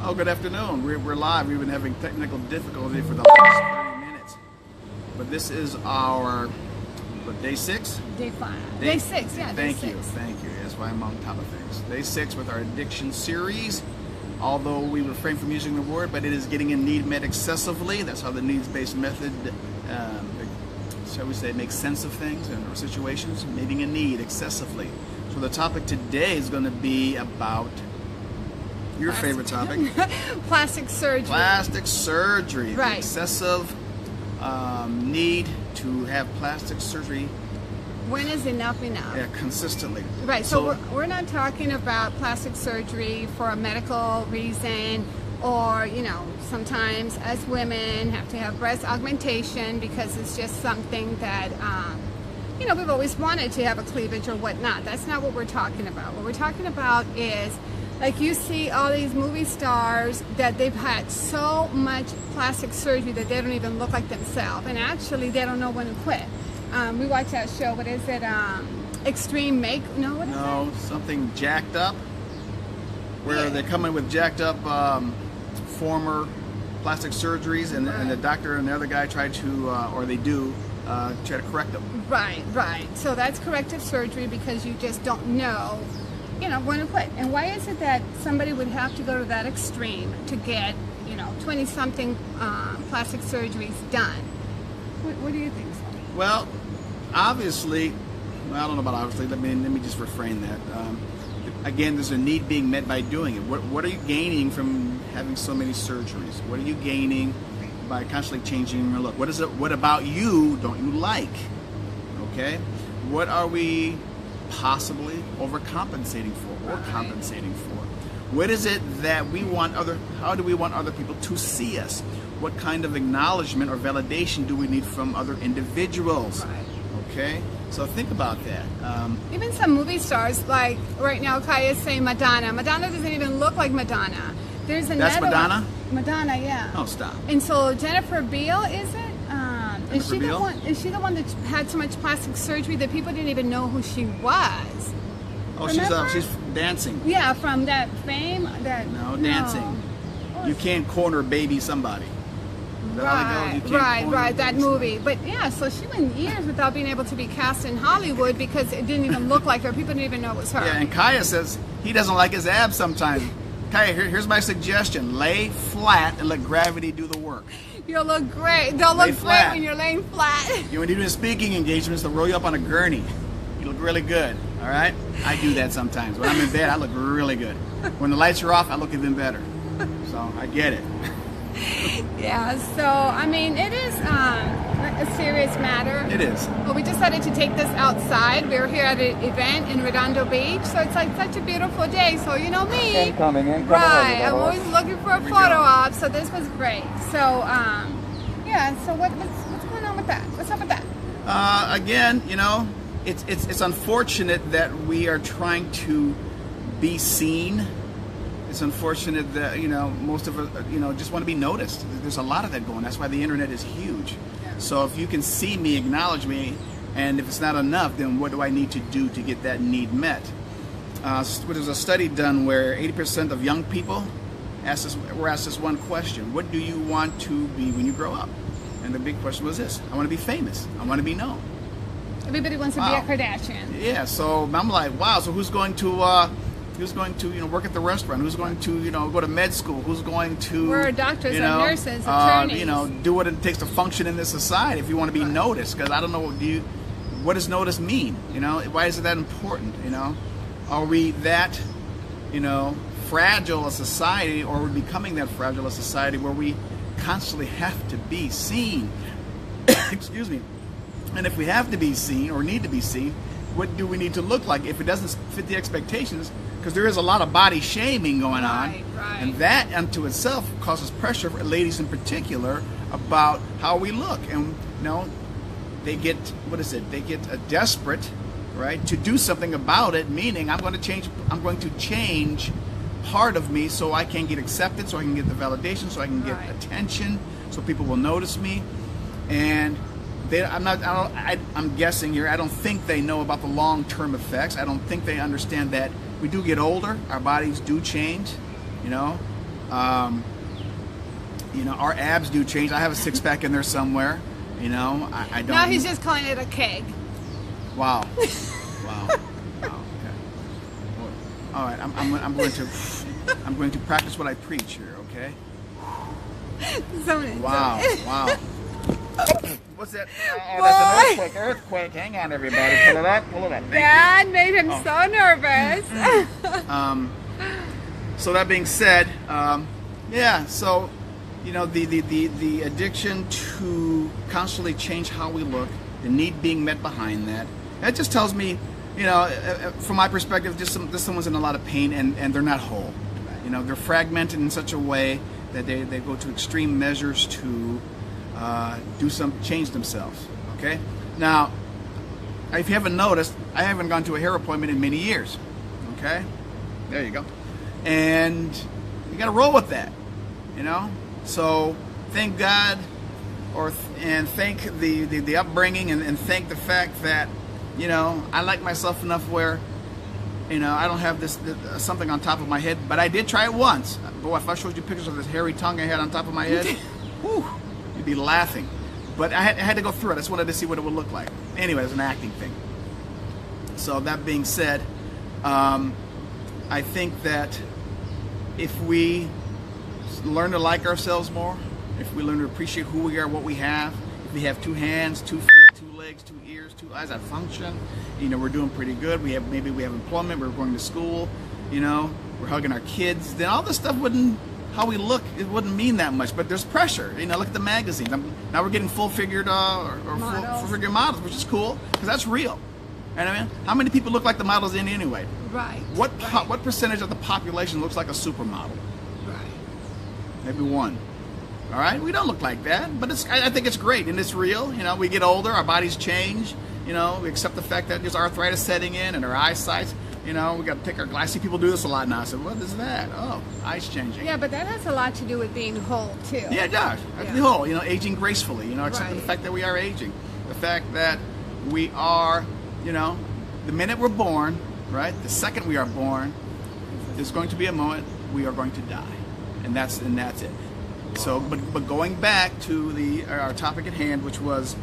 Oh, good afternoon. We're live. We've been having technical difficulty for the last 30 minutes. But this is our, what, day 6? Day 5. Day 6, yeah. Thank day you, 6. thank you. That's why I'm on top of things. Day 6 with our addiction series. Although we refrain from using the word, but it is getting in need met excessively. That's how the needs-based method, shall we say, makes sense of things and or situations. Meeting a need excessively. So the topic today is going to be about your favorite topic. Plastic surgery. Plastic surgery. Right. The excessive need to have plastic surgery. When is enough enough? Yeah, consistently. Right, so we're not talking about plastic surgery for a medical reason, or, you know, sometimes as women have to have breast augmentation because it's just something that, you know, we've always wanted to have a cleavage or whatnot. That's not what we're talking about. What we're talking about is, like, you see all these movie stars that they've had so much plastic surgery that they don't even look like themselves, and actually they don't know when to quit. We watch that show, what is it, Extreme Make, no, what is No, it? something jacked up, where they come in with jacked up former plastic surgeries, and, Right. and the doctor and the other guy try to, or they do, try to correct them. Right, right. So that's corrective surgery because you just don't know, you know, when to quit. And why is it that somebody would have to go to that extreme to get, you know, 20-something plastic surgeries done? What do you think, Sonny? Well, obviously, well, I don't know about obviously, let me just refrain that. Again, there's a need being met by doing it. What are you gaining from having so many surgeries? What are you gaining by constantly changing your look? What about you don't you like? Okay? What are we possibly overcompensating for or compensating for? What is it that we want how do we want other people to see us? What kind of acknowledgement or validation do we need from other individuals? Right. Okay? So think about that. Even some movie stars, like right now, Kaya's saying Madonna. Madonna doesn't even look like Madonna. There's another That's Madonna? one. Madonna, yeah. Oh, stop. And so Jennifer Beal, is it? Is she Jennifer Beal? the one? Is she the one that had so much plastic surgery that people didn't even know who she was? Oh, Remember? she's dancing. Yeah, from that Fame. No, dancing. You can't corner baby somebody. Is that how they go? You can't Right, corner right, that baby movie. But yeah, so she went years without being able to be cast in Hollywood because it didn't even look like her. People didn't even know it was her. Yeah, and Kaya says he doesn't like his abs sometimes. Kaya, here's my suggestion. Lay flat and let gravity do the work. You'll look great. They'll Lay look great flat. when you're laying flat. When you're doing speaking engagements, they'll roll you up on a gurney. You look really good, all right? I do that sometimes. When I'm in bed, I look really good. When the lights are off, I look even better. So I get it. Yeah, so, I mean, it is a serious matter. It is. But we decided to take this outside. We're here at an event in Redondo Beach, so it's like such a beautiful day. So, you know me. Incoming. Right, I'm always looking for a Here we photo go. op, so this was great. So, yeah, so what's going on with that? What's up with that? Again, you know, it's unfortunate that we are trying to be seen. It's unfortunate that, you know, most of us, you know, just want to be noticed. There's a lot of that going. That's why the internet is huge. So if you can see me, acknowledge me, and if it's not enough, then what do I need to do to get that need met? There's a study done where 80% of young people were asked this one question: what do you want to be when you grow up? And the big question was this: I want to be famous. I want to be known. Everybody wants to Wow. be a Kardashian. Yeah, so I'm like, wow, so who's going to you know, work at the restaurant? Who's going to, you know, go to med school? Who's going to, We're doctors you and know, nurses, attorneys. you know, do what it takes to function in this society if you want to be noticed? Because I don't know, what does notice mean? You know, why is it that important? You know, are we that, you know, fragile a society, or are we becoming that fragile a society where we constantly have to be seen? Excuse me. And if we have to be seen or need to be seen, what do we need to look like if it doesn't fit the expectations? Because there is a lot of body shaming going on, Right. and that unto itself causes pressure for ladies in particular about how we look. And you know, they get They get desperate, right, to do something about it. Meaning, I'm going to change part of me so I can get accepted, so I can get the validation, so I can get Right. attention, so people will notice me. And I'm guessing here, I don't think they know about the long-term effects. I don't think they understand that we do get older, our bodies do change, you know. You know, our abs do change. I have a six-pack in there somewhere. You know, I don't. Now he's just calling it a keg. Wow. Wow. Wow. Okay. Well, all right. I'm going to practice what I preach here. Okay. Wow. Wow. What's that? Oh, that's an earthquake. Hang on, everybody. Pull it up. Pull it up. Dad made him so nervous. So that being said, yeah. So, you know, the addiction to constantly change how we look, the need being met behind that. That just tells me, you know, from my perspective, just someone's in a lot of pain and they're not whole. You know, they're fragmented in such a way that they go to extreme measures to change themselves. Okay. Now, if you haven't noticed, I haven't gone to a hair appointment in many years. Okay. There you go. And you got to roll with that. You know. So thank God, and thank the upbringing, and thank the fact that, you know, I like myself enough where, you know, I don't have this something on top of my head, but I did try it once. Boy, if I showed you pictures of this hairy tongue I had on top of my head, whew, you'd be laughing. But I had to go through it. I just wanted to see what it would look like. Anyway, it was an acting thing. So that being said, I think that if we learn to like ourselves more, if we learn to appreciate who we are, what we have, if we have 2 hands, 2 feet, 2 legs, 2 ears, 2 eyes that function, you know, we're doing pretty good. Maybe we have employment, we're going to school, you know, we're hugging our kids, then all this stuff how we look, it wouldn't mean that much. But there's pressure. You know, look at the magazines. Now we're getting full-figured full-figure models, which is cool because that's real. And I mean, how many people look like the models in anyway? Right. What percentage of the population looks like a supermodel? Right. Maybe 1. All right, we don't look like that, but I think it's great and it's real. You know, we get older, our bodies change. You know, we accept the fact that there's arthritis setting in and our eyesight. You know, we got to take our glasses. I see people do this a lot now. I said, what is that? Oh, eyes changing. Yeah, but that has a lot to do with being whole too. Yeah, it does. Yeah. The whole, you know, aging gracefully. You know, accepting Right. the fact that we are aging, the fact that we are, you know, the minute we're born, right? The second we are born, there's going to be a moment we are going to die, and that's it. So, but going back to our topic at hand, which was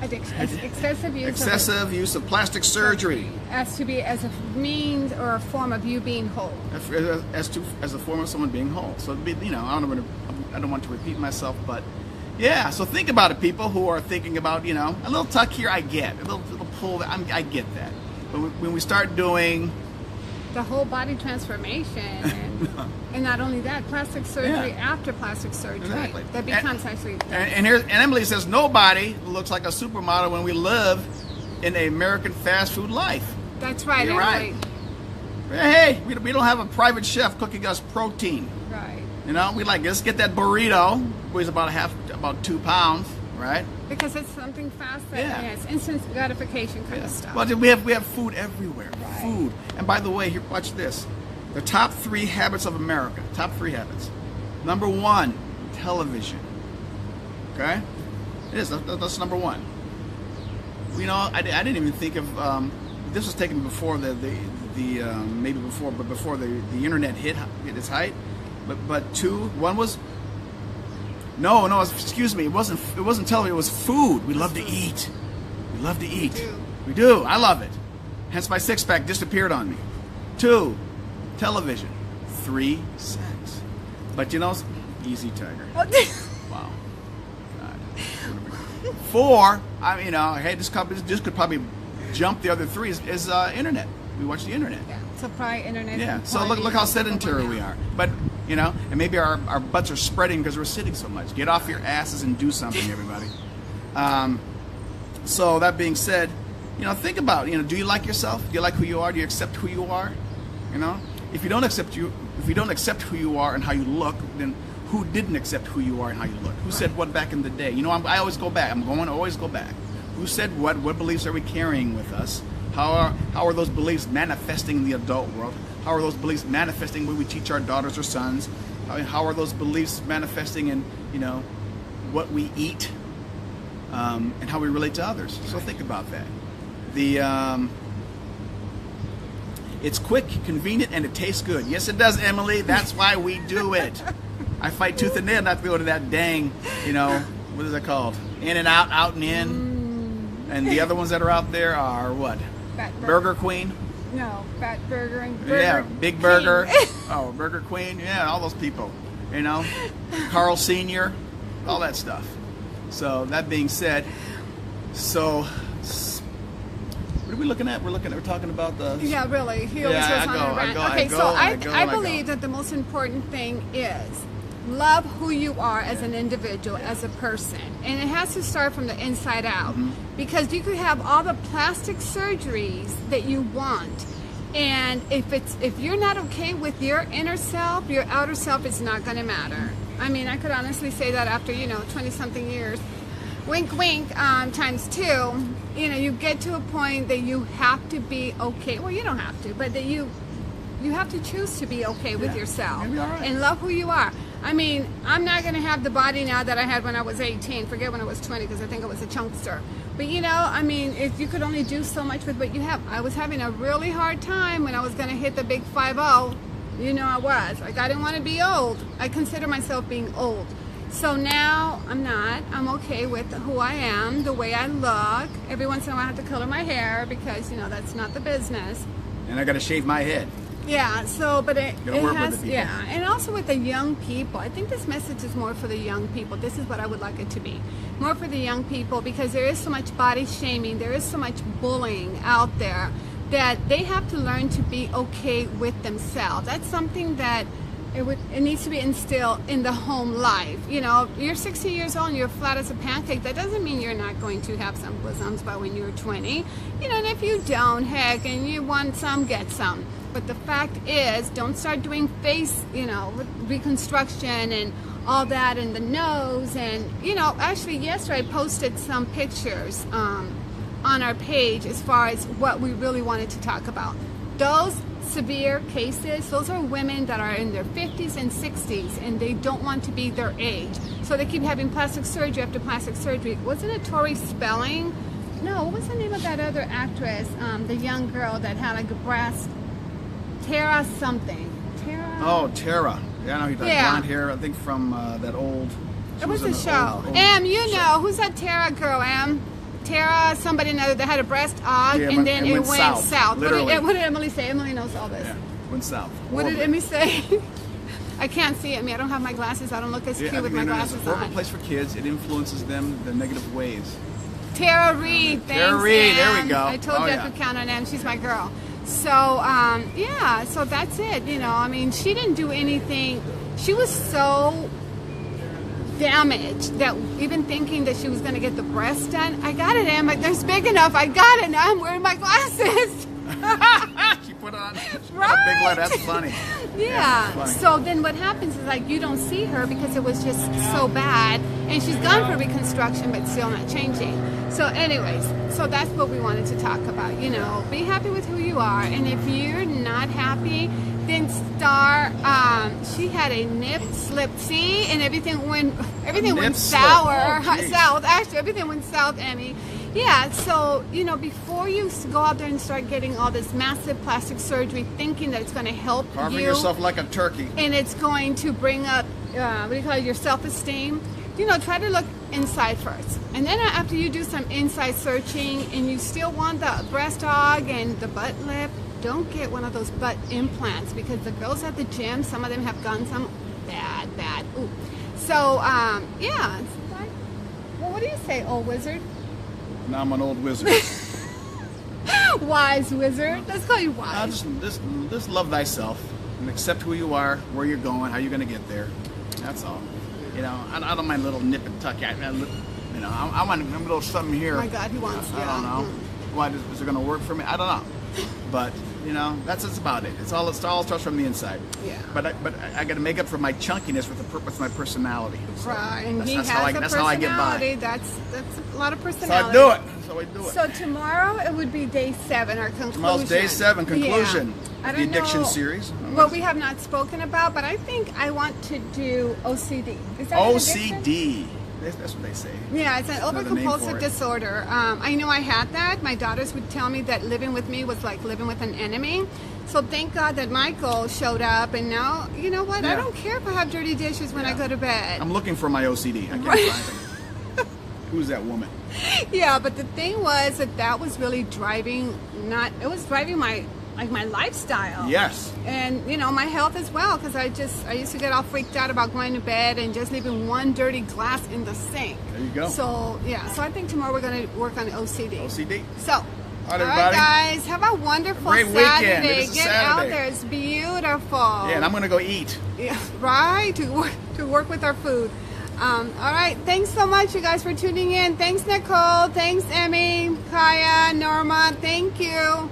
Addiction, excessive use of plastic surgery as a means or a form of you being whole. as a form of someone being whole. So, you know, I don't want to repeat myself, but yeah. So think about it, people who are thinking about, you know, a little tuck here, I get a little pull. I get that, but when we start doing the whole body transformation, and not only that, plastic surgery after plastic surgery, exactly. that becomes actually. And Emily says nobody looks like a supermodel when we live in an American fast food life. That's right. You're right. Hey, we don't have a private chef cooking us protein. Right. You know, we like, let's get that burrito, weighs about 2 pounds, right? Because it's something fast, it's instant gratification kind of stuff. Well, we have food everywhere. Right. Food. And by the way, here, watch this. The top 3 habits of America. Top 3 habits. Number 1, television. Okay? It is. That's number 1. You know, I didn't even think of. This was taken before maybe before the internet hit its height. But 2, 1 was. No, excuse me. It wasn't television. It was food. We love to eat. We love to eat. We do. I love it. Hence my 6-pack disappeared on me. 2, television. 3, sex. But you know, easy, Tiger. Wow. God. 4, you know, hey, this could probably jump the other 3 is internet. We watch the internet. Yeah. So probably internet. Yeah. So look how sedentary we are. But you know, and maybe our butts are spreading because we're sitting so much. Get off your asses and do something, everybody. So that being said, you know, think about, you know, do you like yourself? Do you like who you are? Do you accept who you are? You know, if you don't accept who you are and how you look, then who didn't accept who you are and how you look? Who said what back in the day? You know, I always go back. I'm going to always go back. Who said what? What beliefs are we carrying with us? How are those beliefs manifesting in the adult world? How are those beliefs manifesting when we teach our daughters or sons? How are those beliefs manifesting in, you know, what we eat and how we relate to others? So think about that. It's quick, convenient, and it tastes good. Yes, it does, Emily. That's why we do it. I fight tooth and nail not to go to that dang, what is it called? In and out, out and in. And the other ones that are out there are what? Burger Queen? No, Fat Burger and Burger Yeah, Big King. Burger. Oh, Burger Queen. Yeah, all those people. Carl Sr., all that stuff. So that being said, what are we looking at? We're talking about the... Yeah, really. He always goes on a rant. Okay, so I believe that the most important thing is love who you are as an individual, as a person. And it has to start from the inside out. Mm-hmm. Because you could have all the plastic surgeries that you want. And if you're not okay with your inner self, your outer self is not going to matter. I mean, I could honestly say that after, 20-something years. Wink, wink, times 2. You get to a point that you have to be okay. Well, you don't have to, but that you have to choose to be okay with yourself and love who you are. I mean, I'm not going to have the body now that I had when I was 18. Forget when I was 20, because I think I was a chunkster. But I mean, if you could only do so much with what you have. I was having a really hard time when I was going to hit the big 50. I was. Like, I didn't want to be old. I consider myself being old. So now I'm not. I'm okay with who I am, the way I look. Every once in a while I have to color my hair because, that's not the business. And I got to shave my head. Yeah, but it has, with and also with the young people. I think this message is more for the young people. This is what I would like it to be. More for the young people, because there is so much body shaming, there is so much bullying out there that they have to learn to be okay with themselves. That's something that it needs to be instilled in the home life. You're 60 years old and you're flat as a pancake. That doesn't mean you're not going to have some bosoms by when you're 20. And if you don't, heck, and you want some, get some. But the fact is, don't start doing face, reconstruction and all that, and the nose. And, actually yesterday I posted some pictures on our page as far as what we really wanted to talk about. Those severe cases, those are women that are in their 50s and 60s and they don't want to be their age. So they keep having plastic surgery after plastic surgery. Wasn't it Tori Spelling? No, what was the name of that other actress? The young girl that had like a breast... Tara something. Tara? Oh, Tara. Yeah, I know he does blonde hair, I think from that old... It was a show. Who's that Tara girl, Tara, somebody that had a breast aug, and then it went south. What did Emily say? Emily knows all this. Yeah, went south. What did Emily say? I can't see it. I don't have my glasses. I don't look as cute with my glasses on. It's a horrible place for kids. It influences them the negative ways. Tara Reid. Thanks, Tara Reid, there we go. I told you I could count on Em. She's my girl. So, so that's it. She didn't do anything. She was so damaged that even thinking that she was going to get the breast done, I got it, Em. There's big enough. I got it. Now I'm wearing my glasses. She put on a big light. That's funny. Yeah. Funny. So then what happens is you don't see her because it was just so bad, and she's gone for reconstruction, but still not changing. So anyways, so that's what we wanted to talk about. Be happy with who you are, and if you're not happy, then she had a nip slip, see, and everything went sour. South, actually, everything went south, Emmy. Yeah, so, before you go out there and start getting all this massive plastic surgery, thinking that it's going to help carving yourself like a turkey, and it's going to bring up, your self-esteem, try to look inside first. And then after you do some inside searching and you still want the breast aug and the butt lip, don't get one of those butt implants, because the girls at the gym, some of them have gotten some bad. Ooh. So, yeah. Well, what do you say, old wizard? Now I'm an old wizard. Wise wizard. Let's call you wise. Just love thyself and accept who you are, where you're going, how you're going to get there. That's all. I don't mind a little nip and tuck. I want a little something here. Oh my God, he wants. I don't know. Why is it going to work for me? I don't know. But that's about it. It all starts from the inside. Yeah. But I got to make up for my chunkiness with my personality. So right. And that's how I get by. That's a lot of personality. That's how I do it. So tomorrow it would be day 7, our conclusion. Tomorrow's day 7 conclusion. Yeah. The addiction series. What we have not spoken about, but I think I want to do OCD. Is that OCD? That's what they say. Yeah, it's an overcompulsive disorder. I know I had that. My daughters would tell me that living with me was like living with an enemy. So thank God that Michael showed up, and now, you know what? I Yeah. don't care if I have dirty dishes when I go to bed. I'm looking for my OCD. I can't Right. find it. Who's that woman? Yeah, but the thing was that was really driving, it was driving my lifestyle. Yes. And, you know, my health as well, because I used to get all freaked out about going to bed and just leaving one dirty glass in the sink. There you go. So, yeah, so I think tomorrow we're going to work on OCD. OCD. So, All right, everybody. guys, have a wonderful Great weekend. Saturday. It is a Get Saturday. out there. It's beautiful. Yeah, and I'm gonna go eat. Yeah, right, to work with our food. All right, thanks so much, you guys, for tuning in. Thanks, Nicole. Thanks, Emmy, Kaya, Norma. Thank you.